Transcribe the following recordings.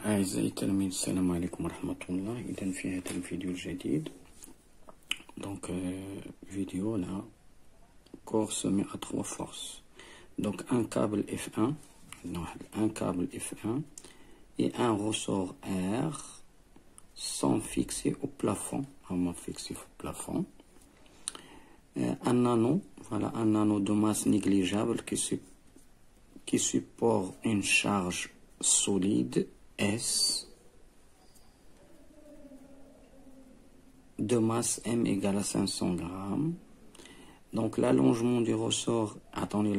أعزائي التلاميذ السلام عليكم ورحمة الله. إذا في هذا الفيديو الجديد vidéo là cours semi à 3 forces. Donc un câble F1, un câble F1 et un ressort R sont fixés au plafond. On fixé au plafond. Un anneau, voilà, un anneau de masse négligeable qui supporte une charge solide S de masse M égale à 500 grammes. Donc l'allongement du ressort, attendez,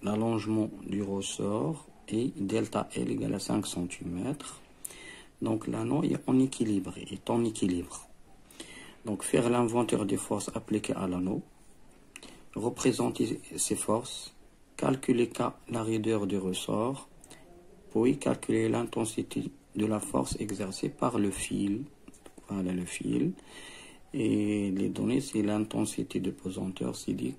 l'allongement du ressort est delta L égale à 5 cm. Donc l'anneau est en équilibre, Donc faire l'inventaire des forces appliquées à l'anneau, représenter ces forces, calculer la raideur du ressort, puis calculer l'intensité de la force exercée par le fil. Voilà le fil. Et les données, c'est l'intensité de pesanteur, c'est 10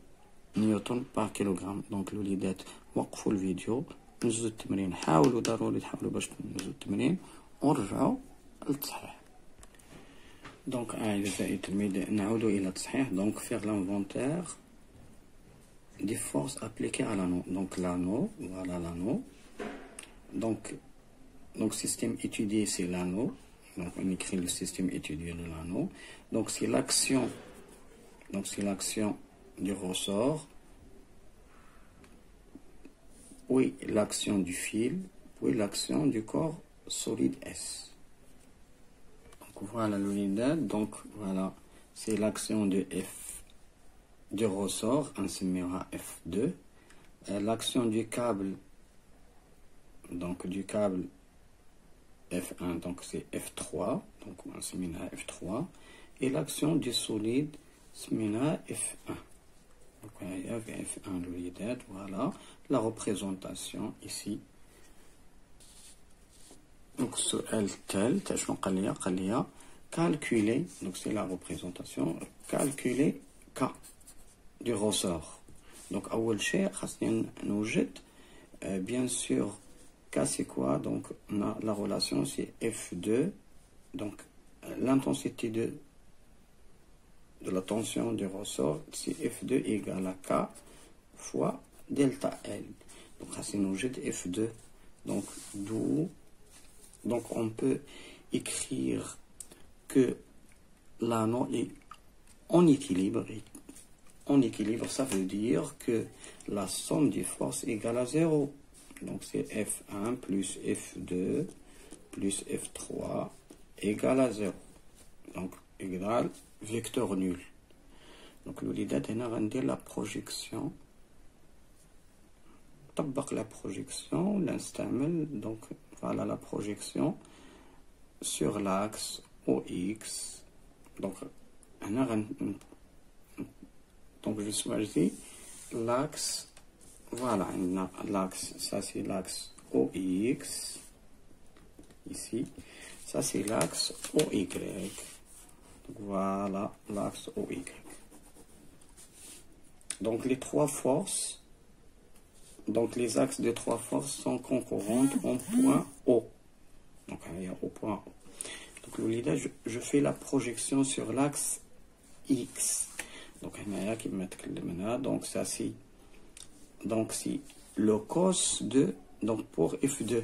نيوتن par kilogramme. Donc الوليدات وقفوا الفيديو، نزلوا التمرين، حاولوا ضروري تحاولوا باش تنزلوا التمرين ونرجعوا للتصحيح. Donc أعزائي التلاميذ نعود إلى التصحيح. Donc faire l'inventaire des forces appliquées à l'anneau. Donc l'anneau, voilà l'anneau. Donc système étudié, c'est l'anneau. Donc on écrit le système étudié de l'anneau. Donc c'est l'action. Donc c'est l'action du ressort, puis l'action du fil, puis l'action du corps solide S. Donc voilà l'unité. Donc voilà, c'est l'action de F du ressort, on se mettra F2. L'action du câble, donc du câble F1, donc c'est F3, donc on se mettra F3. Et l'action du solide se mettra F1. Donc il y a F1 l'unité, voilà la représentation ici. Donc ce L tel, calculer, donc c'est la représentation, calculer K du ressort. Donc أول شيء خاصنا نوجد bien sûr K c'est quoi? Donc on a la relation c'est F2, donc l'intensité de la tension du ressort c'est F2 égale à K fois delta L. Donc خاصنا نوجد F2. Donc d'où on peut écrire que l'anneau est en équilibre. En équilibre, ça veut dire que la somme des forces est égale à 0. Donc c'est F1 plus F2 plus F3 égale à 0. Donc égale vecteur nul. Donc l'unité هنا غندير la projection. طبق la projection ولا نستعمل donc voilà la projection sur l'axe OX. Donc donc je choisis l'axe, voilà l'axe, ça c'est l'axe OX ici, ça c'est l'axe OY. Donc voilà l'axe OY. Donc les trois forces, donc les axes de trois forces sont concurrentes en point O. Donc il y a au point O. Donc l'idée, je fais la projection sur l'axe X. Donc donc ça c'est le cos de, donc pour F2.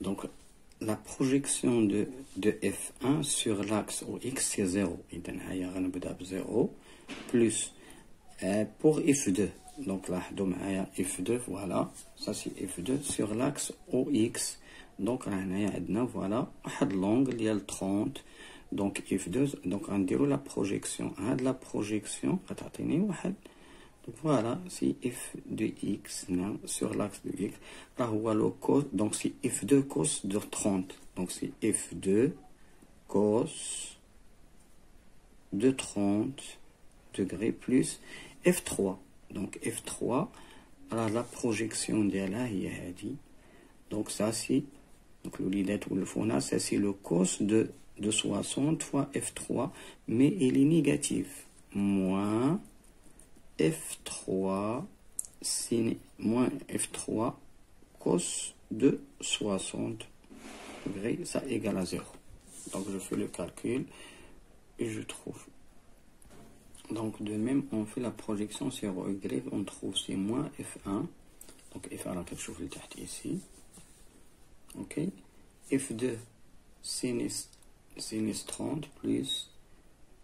Donc la projection de F1 sur l'axe OX c'est 0. Donc 0 plus pour F2. Donc là F2, voilà, ça c'est F2 sur l'axe OX. Donc voilà l'angle il y a le 30. Donc F2, donc on dirait la projection. La projection, donc voilà, c'est F de X sur l'axe de X. Là, le cos, donc c'est F2 cos de 30. Donc c'est F2 cos de 30 degrés plus F3. Donc F3, la projection de là, il y a dit. Donc ça c'est, donc l'unité ou le fauna, ça c'est le cos de 60 fois F3, mais il est négatif. Moins F3 moins F3 cos de 60 degrés, ça égale à 0. Donc je fais le calcul et je trouve. Donc de même, on fait la projection sur Y, on trouve c'est moins F1. Donc F1 quelque chose ici. Ok. F2 sinus 30 plus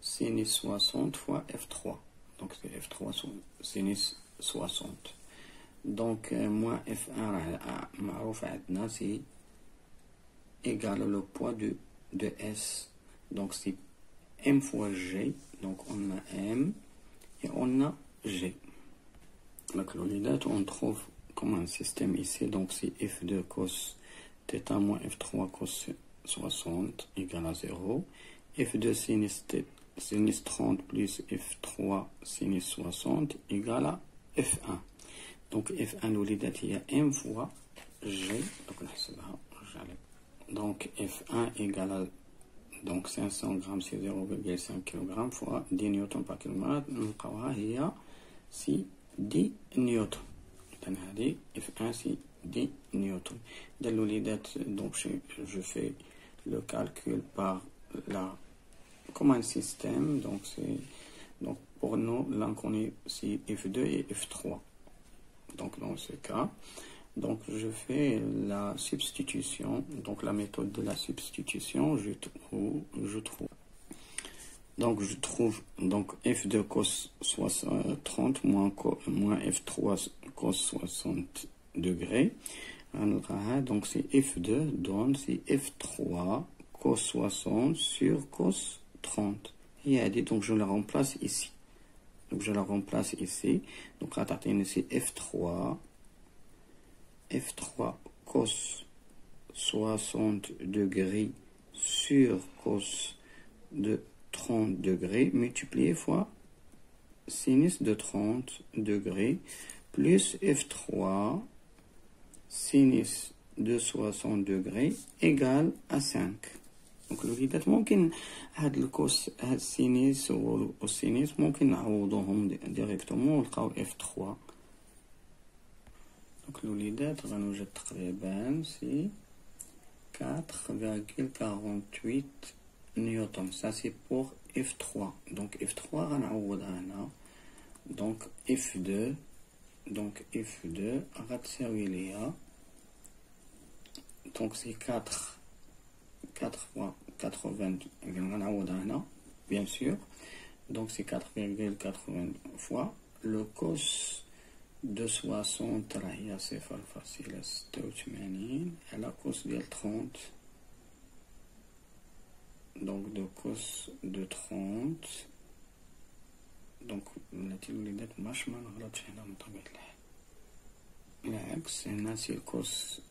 sinus 60 fois F3. Donc c'est F3 sinus 60. Donc moins F1 c'est égal au poids de S. Donc c'est M fois G. Donc on a M et on a G. Donc on trouve comme un système ici. Donc c'est F2 cos θ moins F3 cos 60 égale à 0. F2 sinus 30 plus F3 sinus 60 égale à F1. Donc F1 il y a M fois G. Donc F1 égale à donc 500 grammes c'est 0,5 kg fois 10 newtons par kilomètre. نلقاوها هي c'est 10 newtons. هذه F1 c'est 10 newtons. Donc je fais le calcul par la comme un système. Donc pour nous l'inconnu c'est F2 et F3. Donc dans ce cas, donc je fais la substitution, donc la méthode de la substitution, je trouve donc F2 cos 30 moins F3 cos 60 degrés. Donc c'est F2 donne c'est F3 cos 60 sur cos 30. Et donc je la remplace ici. Donc je la remplace ici. Donc là c'est F3 cos 60 degrés sur cos de 30 degrés multiplié fois sinus de 30 degrés plus F3 sinus de 60 degrés égale à 5. Donc الوليدات ممكن هاد الكوس هاد السينيس والسينيس ممكن نعوضوهم ديريكتومون ونلقاو F3. Donc الوليدات غنوجد تقريبا سي 4,48 newtons. Ça c'est pour F3. Donc F3 غنعوضها هنا. Donc F2 غتساوي ليا donc c'est 4 fois 80 bien sûr. Donc c'est 4,80 fois le cos de 60 راهي صفر فاصلة 86 على cos ديال 30. Donc de cos de 30 donc التي الوليدات ماش ما نغلطش هنا من طبيعة الحال العكس هنا سي cos.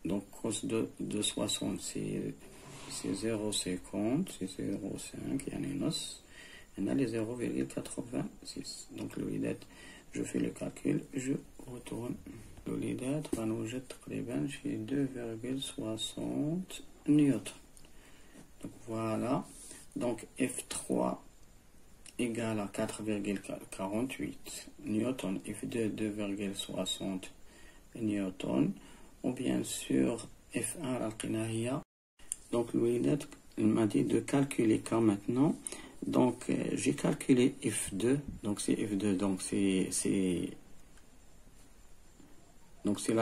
Donc cos de 60 c'est 0,50 c'est 0,5 يعني نص. هنا les 0,86. Donc الوليدات je fais le calcul je retourne الوليدات غنوجد تقريبا شي 2,60 newtons. Donc voilà. Donc F3 égale à 4,48 newtons. F2 2,60 newtons. Ou bien sûr F1 لقينا هي. Donc الوليدات il m'a dit de calculer K maintenant. Donc j'ai calculé F2. Donc c'est F2. Donc c'est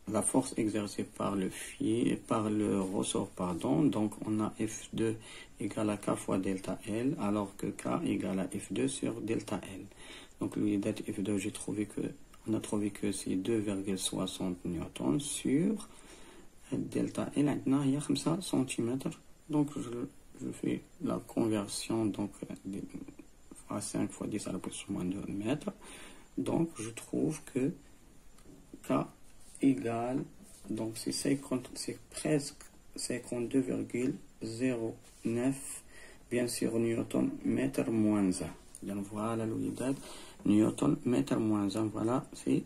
la force exercée par le fil, par le ressort, pardon. Donc on a F2 égale à K fois delta L, alors que K égale à F2 sur delta L. Donc l'unité F2, on a trouvé que c'est 2,60 newtons sur delta L. Maintenant il y a 5 cm. Donc je fais la conversion donc à 5 fois 10 à la puissance moins 2 mètres. Donc je trouve que K égale, donc c'est presque 52,09 bien sûr newton mètre moins 1. Donc voilà l'unité newton mètre moins 1. Voilà, c'est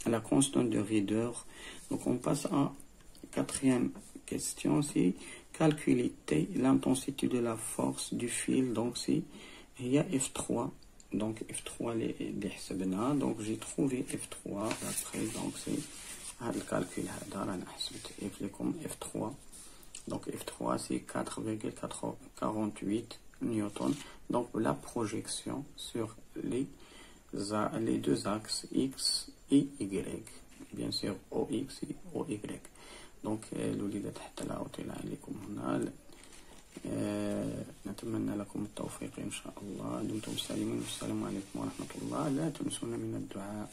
la constante de Reader. Donc on passe à quatrième question, c'est calculer l'intensité de la force du fil. Donc c'est il y a F3 donc F3 اللي حسبنا. donc j'ai trouvé F3 après. donc c'est هذا الكالكول هذا رانا حسبت لكم F3. donc F3 c'est 4,48 newton. donc la projection sur les deux axes X et Y, bien sûr OX et OY. donc الوليدات حتى لا أطيل عليكم هنا. نتمنى لكم التوفيق إن شاء الله. دمتم سالمين والسلام عليكم ورحمة الله. لا تنسونا من الدعاء.